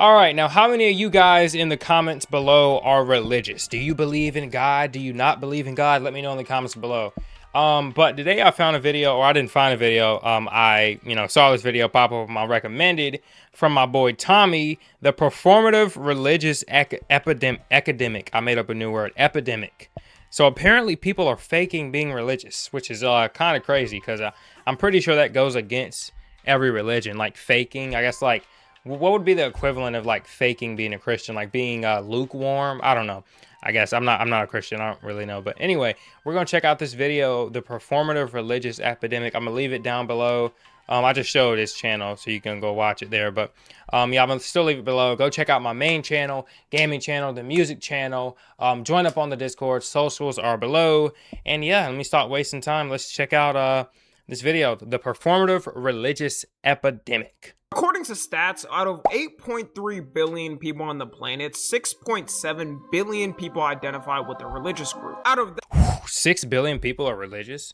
All right, now how many of you guys in the comments below are religious? Do you believe in God? Do you not believe in God? Let me know in the comments below. But today I found a video, or I didn't find a video. I saw this video pop up on my recommended from my boy Tommy, the performative religious epidemic. I made up a new word, epidemic. So apparently people are faking being religious, which is kind of crazy because I'm pretty sure that goes against every religion, like faking. I guess like what would be the equivalent of like faking being a Christian, like being lukewarm? I don't know. I guess I'm not a Christian. I don't really know. But anyway, we're going to check out this video, the performative religious epidemic. I'm going to leave it down below. I just showed his channel, so you can go watch it there. But yeah, I'm going to still leave it below. Go check out my main channel, gaming channel, the music channel. Join up on the Discord. Socials are below. And yeah, let me stop wasting time. Let's check out this video, the performative religious epidemic. According to stats, out of 8.3 billion people on the planet, 6.7 billion people identify with a religious group. Out of 6 billion people are religious.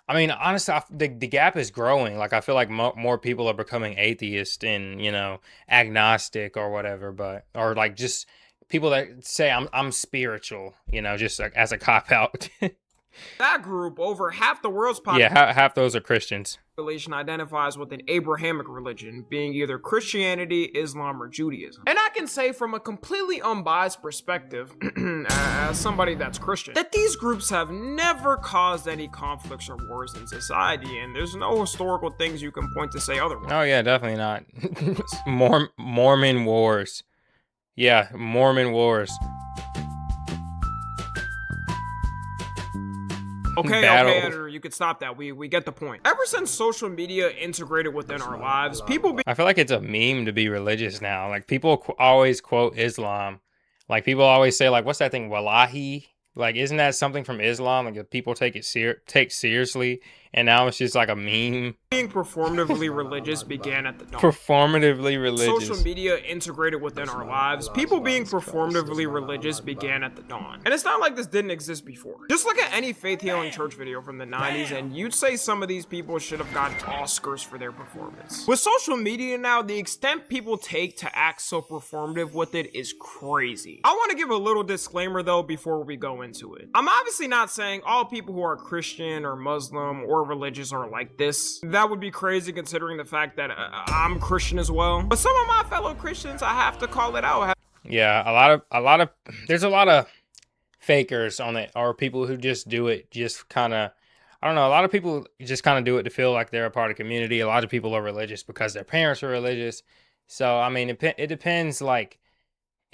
I mean, honestly, the gap is growing. Like, I feel like more people are becoming atheist and, agnostic or whatever, or like just people that say I'm spiritual, just like as a cop out. that group, over half the world's population, yeah, half those are Christians. Identifies with an Abrahamic religion, being either Christianity, Islam, or Judaism. And I can say from a completely unbiased perspective, as somebody that's Christian, that these groups have never caused any conflicts or wars in society, and there's no historical things you can point to say otherwise. Oh yeah, definitely not. Mormon wars. Yeah, Mormon wars. Okay, editor, you could stop that. We get the point. Ever since social media integrated within our lives, I feel like it's a meme to be religious now. Like, people always quote Islam. Like, people always say, like, what's that thing, Wallahi? Like, isn't that something from Islam? Like, people take it seriously, and now it's just like a meme. Being performatively religious began at the dawn. Performatively religious. Social media integrated within our lives. People being performatively religious began at the dawn. And it's not like this didn't exist before. Just look at any faith healing church video from the 90s, and you'd say some of these people should have gotten Oscars for their performance. With social media now, the extent people take to act so performative with it is crazy. I want to give a little disclaimer though before we go into it. I'm obviously not saying all people who are Christian or Muslim or religious are like this. That would be crazy considering the fact that I'm Christian as well. But some of my fellow Christians, I have to call it out. Yeah, there's a lot of fakers on it, or people who just do it just kind of, I don't know, a lot of people just kind of do it to feel like they're a part of community. A lot of people are religious because their parents are religious. So, I mean, it depends, like,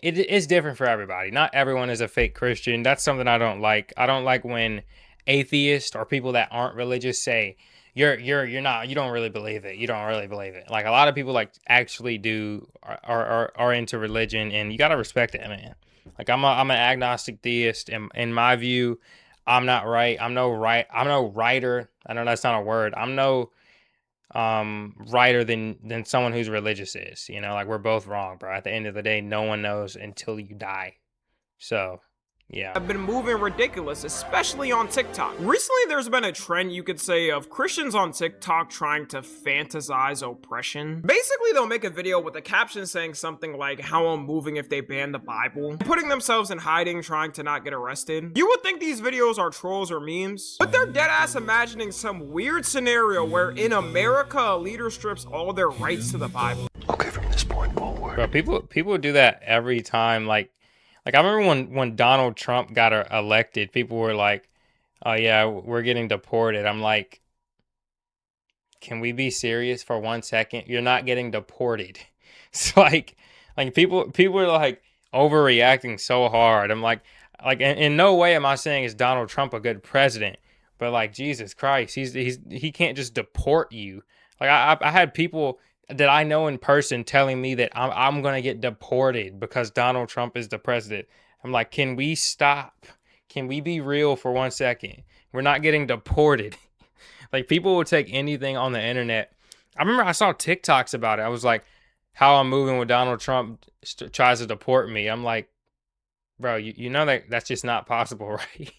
it's different for everybody. Not everyone is a fake Christian. That's something I don't like. I don't like when atheists or people that aren't religious say, you don't really believe it. You don't really believe it. Like, a lot of people like actually are into religion, and you got to respect it, man. Like, I'm an agnostic theist, and in my view, I'm not right. I'm no writer. I know that's not a word. I'm no righter than someone who's religious is. Like, we're both wrong, bro. At the end of the day, no one knows until you die. So yeah, I've been moving ridiculous, especially on TikTok. Recently, there's been a trend, you could say, of Christians on TikTok trying to fantasize oppression. Basically, they'll make a video with a caption saying something like how I'm moving if they ban the Bible, putting themselves in hiding, trying to not get arrested. You would think these videos are trolls or memes, but they're deadass imagining some weird scenario where in America, a leader strips all their rights to the Bible. Okay, from this point forward. Bro, people do that every time. Like I remember when Donald Trump got elected, people were like, oh yeah, we're getting deported. I'm like, can we be serious for 1 second? You're not getting deported. It's like people are like overreacting so hard. I'm like in no way am I saying is Donald Trump a good president, but like, Jesus Christ, he can't just deport you. Like, I had people that I know in person telling me that I'm going to get deported because Donald Trump is the president. I'm like, can we stop? Can we be real for 1 second? We're not getting deported. Like, people will take anything on the internet. I remember I saw TikToks about it. I was like, how I'm moving when Donald Trump tries to deport me. I'm like, bro, you know that's just not possible, right?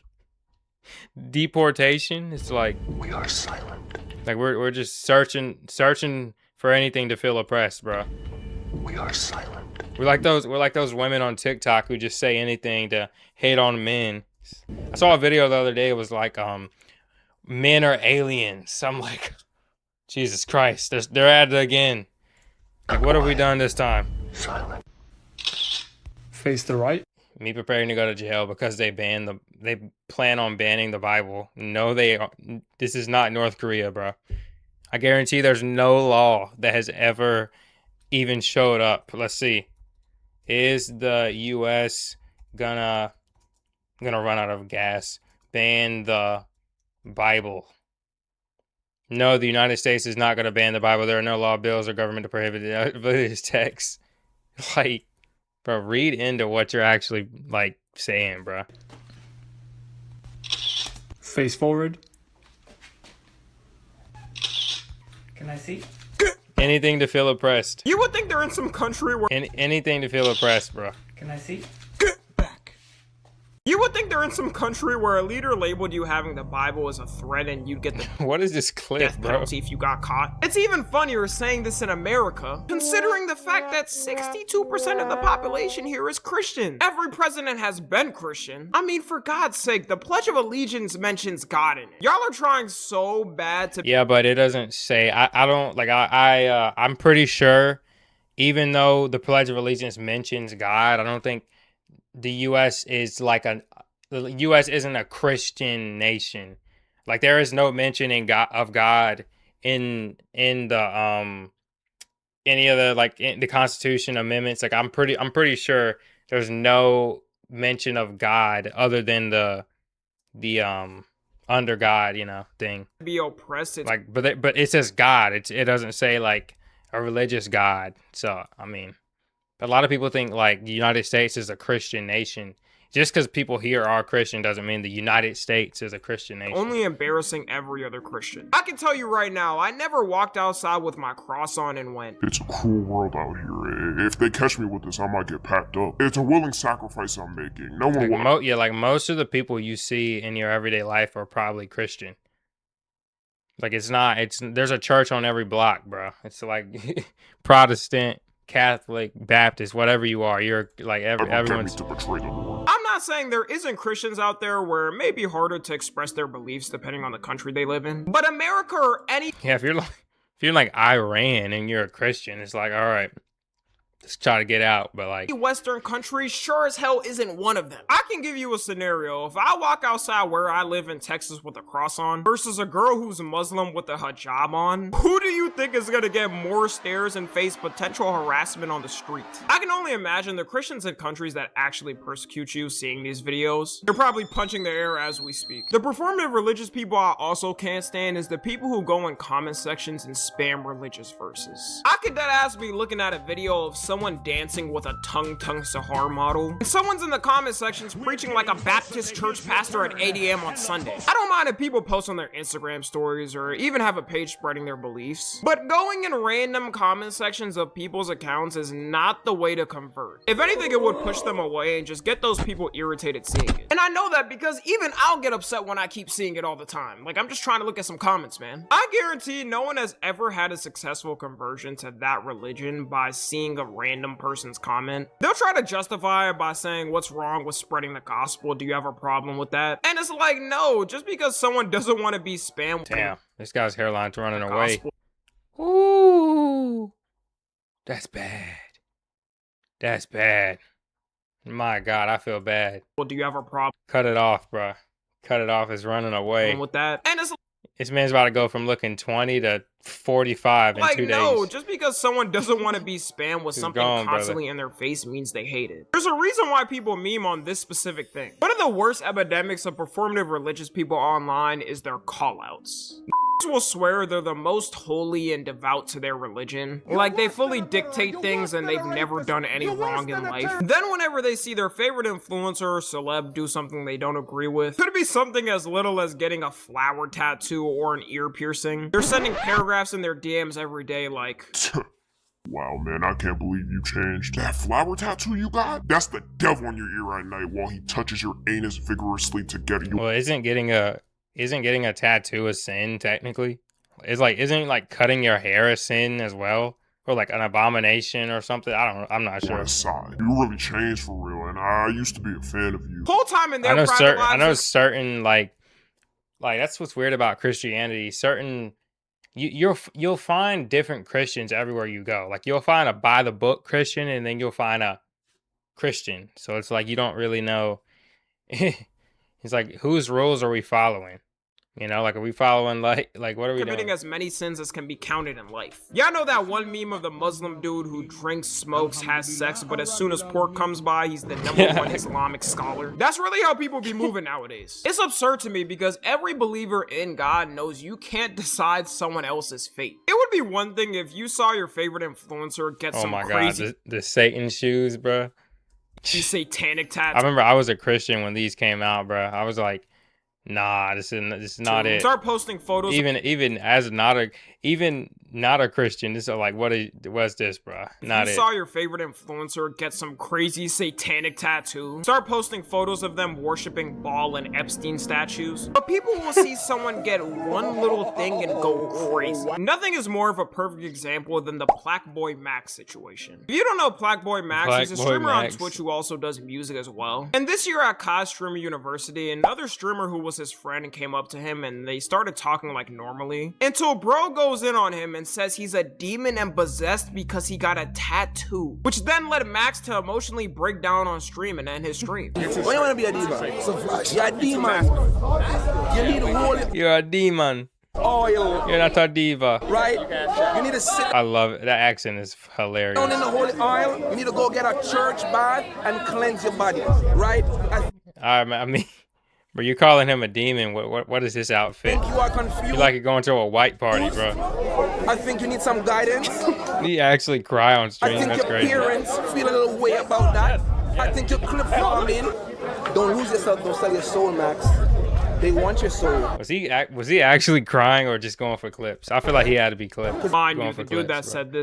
Deportation, it's like, we are silent. Like, we're just searching for anything to feel oppressed, bro. We are silent. We're like those women on TikTok who just say anything to hate on men. I saw a video the other day. It was like, men are aliens. I'm like, Jesus Christ, they're at it again. Like, what have we done this time? Silent. Face the right. Me preparing to go to jail because they plan on banning the Bible. No, this is not North Korea, bro. I guarantee there's no law that has ever even showed up. Let's see. Is the US gonna run out of gas? Ban the Bible. No, the United States is not gonna ban the Bible. There are no law, bills, or government to prohibit this text. Like, bro, read into what you're actually like saying, bro. Face forward. Can I see? Anything to feel oppressed. You would think they're in some country where Anything to feel oppressed, bro. Can I see? you would think they're in some country where a leader labeled you having the Bible as a threat and you'd get the What is this clip, death bro? penalty if you got caught. It's even funnier saying this in America, considering the fact that 62% of the population here is Christian. Every president has been Christian. I mean, for God's sake, the Pledge of Allegiance mentions God in it. Y'all are trying so bad to Yeah, but it doesn't say. I don't like. I'm pretty sure, even though the Pledge of Allegiance mentions God, I don't think the U.S. is like the U.S. isn't a Christian nation. Like, there is no mention of God in the any of the, like, in the Constitution amendments. Like, I'm pretty sure there's no mention of God other than the under God, thing. be oppressed. It's Like, but it says God. It doesn't say like a religious God. So I mean, a lot of people think like the United States is a Christian nation. Just because people here are Christian doesn't mean the United States is a Christian nation. only embarrassing every other Christian. I can tell you right now, I never walked outside with my cross on and went, It's a cruel world out here. If they catch me with this, I might get packed up. It's a willing sacrifice I'm making. No one will. Like most of the people you see in your everyday life are probably Christian. Like, there's a church on every block, bro. It's like Protestant, Catholic, Baptist, whatever you are, you're like everyone's. To betray the Lord. I'm not saying there isn't Christians out there where it may be harder to express their beliefs depending on the country they live in. But America or any Yeah, if you're like Iran and you're a Christian, it's like, all right, let's try to get out. But like, Western country sure as hell isn't one of them. I can give you a scenario. If I walk outside where I live in Texas with a cross on versus a girl who's Muslim with a hijab on, who do you think is gonna get more stares and face potential harassment on the street? I can only imagine the Christians in countries that actually persecute you seeing these videos. They're probably punching the air as we speak. The performative religious people I also can't stand is the people who go in comment sections and spam religious verses. I could deadass be looking at a video of someone dancing with a tongue Sahar model, and someone's in the comment sections preaching like a Baptist church pastor at 8 a.m. on Sunday. I don't mind if people post on their Instagram stories or even have a page spreading their beliefs, but going in random comment sections of people's accounts is not the way to convert. If anything, it would push them away and just get those people irritated seeing it. And I know that because even I'll get upset when I keep seeing it all the time. Like, I'm just trying to look at some comments, man. I guarantee no one has ever had a successful conversion to that religion by seeing a random person's comment. They'll try to justify it by saying, what's wrong with spreading the gospel? Do you have a problem with that? And it's like, no, just because someone doesn't want to be spammed. damn, this guy's hairline's running with the away. gospel, Ooh, that's bad. That's bad. My God, I feel bad. do you have a problem Cut it off, bro. Cut it off. It's running away. with that? And it's This man's about to go from looking 20 to 45 in like, 2 days. no, just because someone doesn't want to be spammed with He's something gone, constantly in their face means they hate it. There's a reason why people meme on this specific thing. One of the worst epidemics of performative religious people online is their callouts. Will swear they're the most holy and devout to their religion. Like, they fully dictate things and they've never done any wrong in life. Then whenever they see their favorite influencer or celeb do something they don't agree with, could it be something as little as getting a flower tattoo or an ear piercing? They're sending paragraphs in their DMs every day like, Wow, man, I can't believe you changed. That flower tattoo you got? That's the devil in your ear at night while he touches your anus vigorously to get you. Well, isn't getting a tattoo a sin technically? Isn't like cutting your hair a sin as well? or like an abomination or something. I don't know. I'm not sure. Side. You really changed for real, and I used to be a fan of you. Whole time in their I know private certain. lives, I know certain like that's what's weird about Christianity. Certain you'll find different Christians everywhere you go. Like you'll find a by the book Christian, and then you'll find a Christian. So it's like you don't really know. It's like whose rules are we following? You know, like are we following like what are we committing doing? as many sins as can be counted in life. Y'all know that one meme of the Muslim dude who drinks, smokes, has sex, but as soon as pork comes by, he's the #1 Islamic scholar. That's really how people be moving nowadays. It's absurd to me because every believer in God knows you can't decide someone else's fate. It would be one thing if you saw your favorite influencer get Oh some my crazy god, the Satan shoes, bro. satanic I tattoo. remember I was a Christian when these came out, bro. I was like, nah, this is not it. Start posting photos. Even as not a Christian, this is like what's this, bro? Not you it. saw your favorite influencer get some crazy satanic tattoo. Start posting photos of them worshiping Baal and Epstein statues. But people will see someone get one little thing and go crazy. Nothing is more of a perfect example than the Playboi Max situation. If you don't know Playboi Max, he's a streamer on Twitch who also does music as well. And this year at Kaz Streamer University, another streamer who was his friend and came up to him and they started talking like normally. Until bro goes in on him and says he's a demon and possessed because he got a tattoo. Which then led Max to emotionally break down on stream and end his stream. When you want to be a demon? You're a demon. You need to hold it. You're a demon. Oil. You're not a diva. Right? You need to sit I love it. That accent is hilarious. down in the holy oil. You need to go get a church bath and cleanse your body. Right? I mean, but you're calling him a demon. What is this outfit? You are confused. You like it going to a white party, bro. I think you need some guidance. You actually cry on I stream. think That's your crazy. parents feel a little way about that. I think you're clip farming. Don't lose yourself. Don't sell your soul, Max. They want your soul. Was he actually crying or just going for clips? I feel like he had to be clipped. Mind you, Going the for dude that clips, said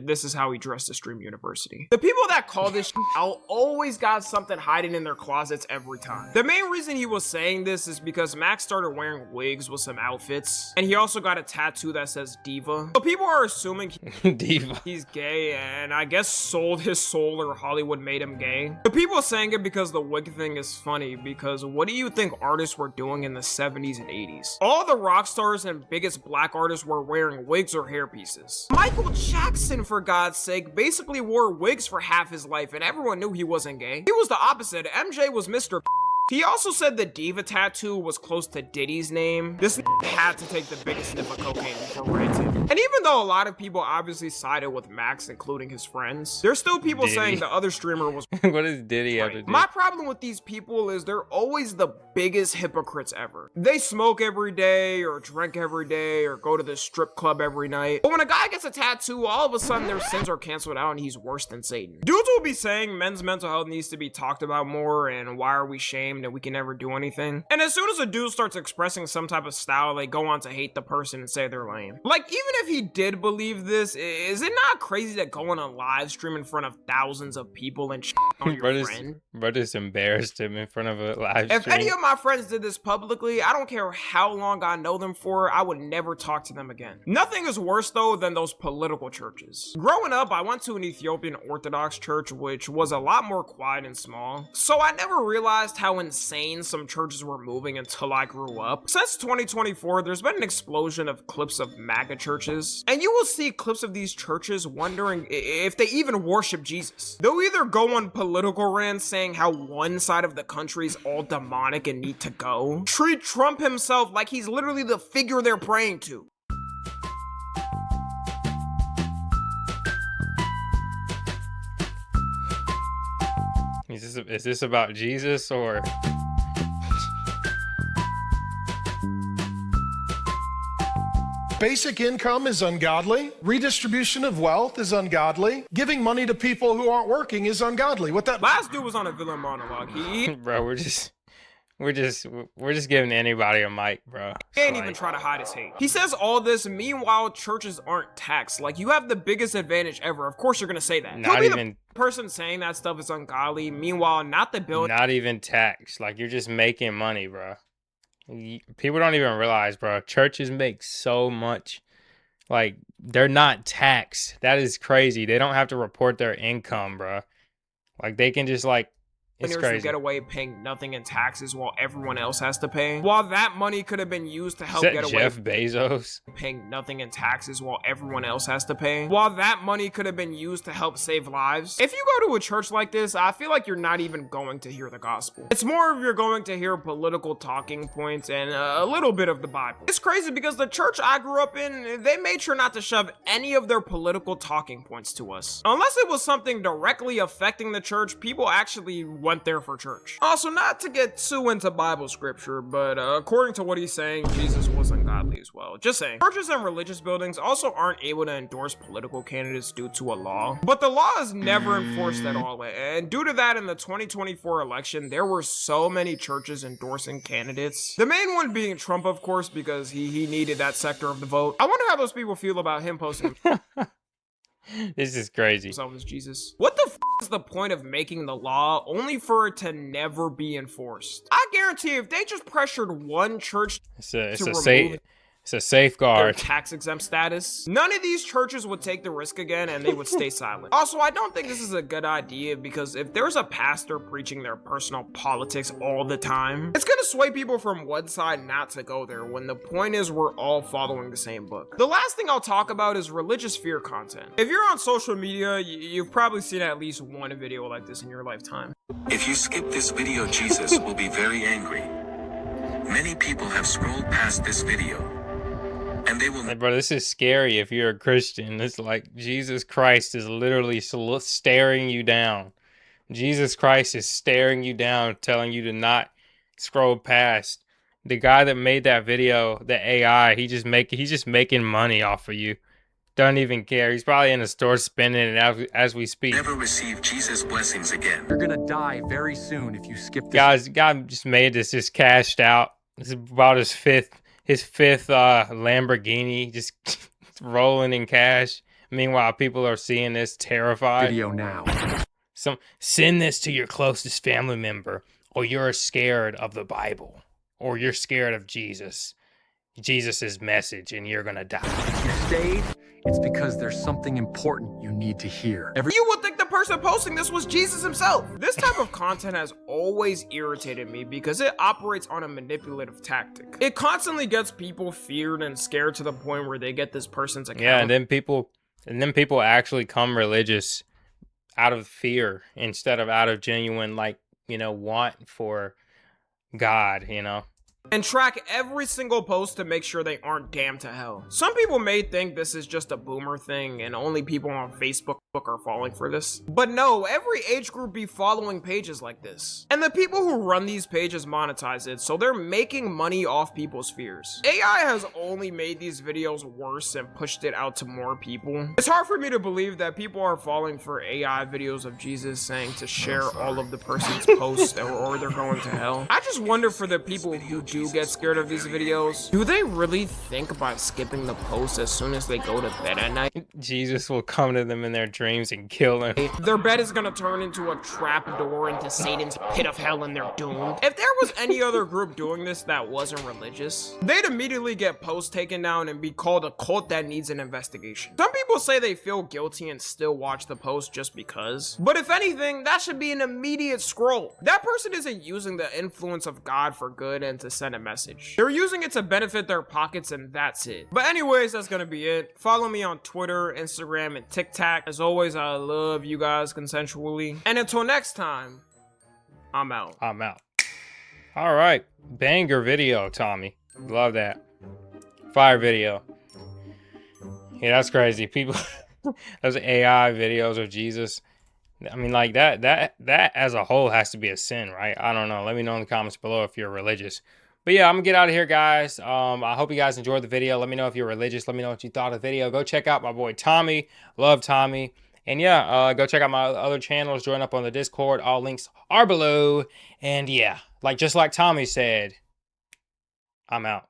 this is how he dressed to Stream University. The people that call this out always got something hiding in their closets every time. The main reason he was saying this is because Max started wearing wigs with some outfits, and he also got a tattoo that says Diva. So people are assuming Diva. he's gay, and I guess sold his soul or Hollywood made him gay. The people saying it because the wig thing is funny, because what do you think artists were doing in the 70s and 80s? All the rock stars and biggest black artists were wearing wigs or hairpieces. Michael Jackson, for God's sake, basically wore wigs for half his life, and everyone knew he wasn't gay. He was the opposite. MJ was Mr. He also said the Diva tattoo was close to Diddy's name. This had to take the biggest sniff of cocaine for granted. And even though a lot of people obviously sided with Max, including his friends, there's still people Diddy. saying the other streamer was What does Diddy have to do? My problem with these people is they're always the biggest hypocrites ever. They smoke every day, or drink every day, or go to the strip club every night. But when a guy gets a tattoo, all of a sudden their sins are canceled out and he's worse than Satan. Dudes will be saying men's mental health needs to be talked about more, and why are we shamed and we can never do anything. And as soon as a dude starts expressing some type of style, they go on to hate the person and say they're lame. Like, even if he did believe this, is it not crazy to go on a live stream in front of thousands of people and on your friend? Bro just embarrassed him in front of a live If stream. any of my friends did this publicly, I don't care how long I know them for, I would never talk to them again. Nothing is worse though than those political churches. Growing up, I went to an Ethiopian Orthodox church, which was a lot more quiet and small. So I never realized how insane some churches were moving until I grew up. Since 2024, there's been an explosion of clips of MAGA churches, and you will see clips of these churches wondering if they even worship Jesus. They'll either go on political rants saying how one side of the country is all demonic and need to go, treat Trump himself like he's literally the figure they're praying to. Is this about Jesus or? Basic income is ungodly. Redistribution of wealth is ungodly. Giving money to people who aren't working is ungodly. What that Last dude was on a villain monologue. He Bro, we're just giving anybody a mic, bro. can't even try to hide his hate. He says all this, meanwhile churches aren't taxed. Like, you have the biggest advantage ever. Of course you're gonna say that. Not He'll be even- the person saying that stuff is ungodly. Meanwhile, not the bill. Not even taxed. Like, you're just making money, bro. People don't even realize, bro. Churches make so much Like, they're not taxed. That is crazy. They don't have to report their income, bro. Like, they can just, like, it's Who crazy. get away paying nothing in taxes while everyone else has to pay. While that money could have been used to Is help that get away Jeff Bezos? paying nothing in taxes while everyone else has to pay. While that money could have been used to help save lives. If you go to a church like this, I feel like you're not even going to hear the gospel. It's more of you're going to hear political talking points and a little bit of the Bible. It's crazy because the church I grew up in, they made sure not to shove any of their political talking points to us. Unless it was something directly affecting the church, people actually went there for church. Also, not to get too into Bible scripture, but according to what he's saying, Jesus was ungodly as well. Just saying. Churches and religious buildings also aren't able to endorse political candidates due to a law, but the law is never enforced at all, and due to that, in the 2024 election, there were so many churches endorsing candidates. The main one being Trump, of course, because he needed that sector of the vote. I wonder how those people feel about him posting This is crazy. himself as Jesus. What the f is the point of making the law only for it to never be enforced? I guarantee if they just pressured one church It's to a remove their safeguard. tax exempt status, none of these churches would take the risk again and they would stay silent. Also, I don't think this is a good idea because if there's a pastor preaching their personal politics all the time, it's gonna sway people from one side not to go there when the point is we're all following the same book. The last thing I'll talk about is religious fear content. If you're on social media, you've probably seen at least one video like this in your lifetime. If you skip this video, Jesus will be very angry. Many people have scrolled past this video, and they will. Hey, bro, this is scary if you're a Christian. It's like Jesus Christ is literally staring you down. Jesus Christ is staring you down, telling you to not scroll past. The guy that made that video, the AI, he's just making money off of you. Don't even care. He's probably in the store spending it as we speak. Never receive Jesus' blessings again. You're gonna die very soon if you skip this. Guys, God just made this, just cashed out. This is about his fifth Lamborghini, just rolling in cash. Meanwhile, people are seeing this terrified. Video now. Send this to your closest family member, or you're scared of the Bible, or you're scared of Jesus's message, and you're gonna die. If you stayed, it's because there's something important you need to hear. You would think the person posting this was Jesus himself. This type of content has always irritated me because it operates on a manipulative tactic. It constantly gets people feared and scared to the point where they get this person's account. Yeah, and then people actually come religious out of fear instead of out of genuine, like, you know, want for God, you know. And track every single post to make sure they aren't damned to hell. Some people may think this is just a boomer thing and only people on Facebook are falling for this. But no, every age group be following pages like this. And the people who run these pages monetize it, so they're making money off people's fears. AI has only made these videos worse and pushed it out to more people. It's hard for me to believe that people are falling for AI videos of Jesus saying to share all of the person's posts or they're going to hell. I just wonder for the people who do get scared of these videos, do they really think by skipping the post as soon as they go to bed at night? Jesus will come to them in their dreams and kill them. Their bed is gonna turn into a trap door into Satan's pit of hell and they're doomed. If there was any other group doing this that wasn't religious, they'd immediately get posts taken down and be called a cult that needs an investigation. Some people say they feel guilty and still watch the post just because. But if anything, that should be an immediate scroll. That person isn't using the influence of God for good and to send a message. They're using it to benefit their pockets and that's it. But anyways, that's gonna be it. Follow me on Twitter, Instagram, and TikTok. As always, I love you guys consensually. And until next time, I'm out. All right. Banger video, Tommy. Love that. Fire video. Yeah, that's crazy. People, those AI videos of Jesus. I mean, like that as a whole has to be a sin, right? I don't know. Let me know in the comments below if you're religious. But yeah, I'm gonna get out of here, guys. I hope you guys enjoyed the video. Let me know if you're religious. Let me know what you thought of the video. Go check out my boy Tommy. Love Tommy. And yeah, go check out my other channels. Join up on the Discord. All links are below. And yeah, just like Tommy said, I'm out.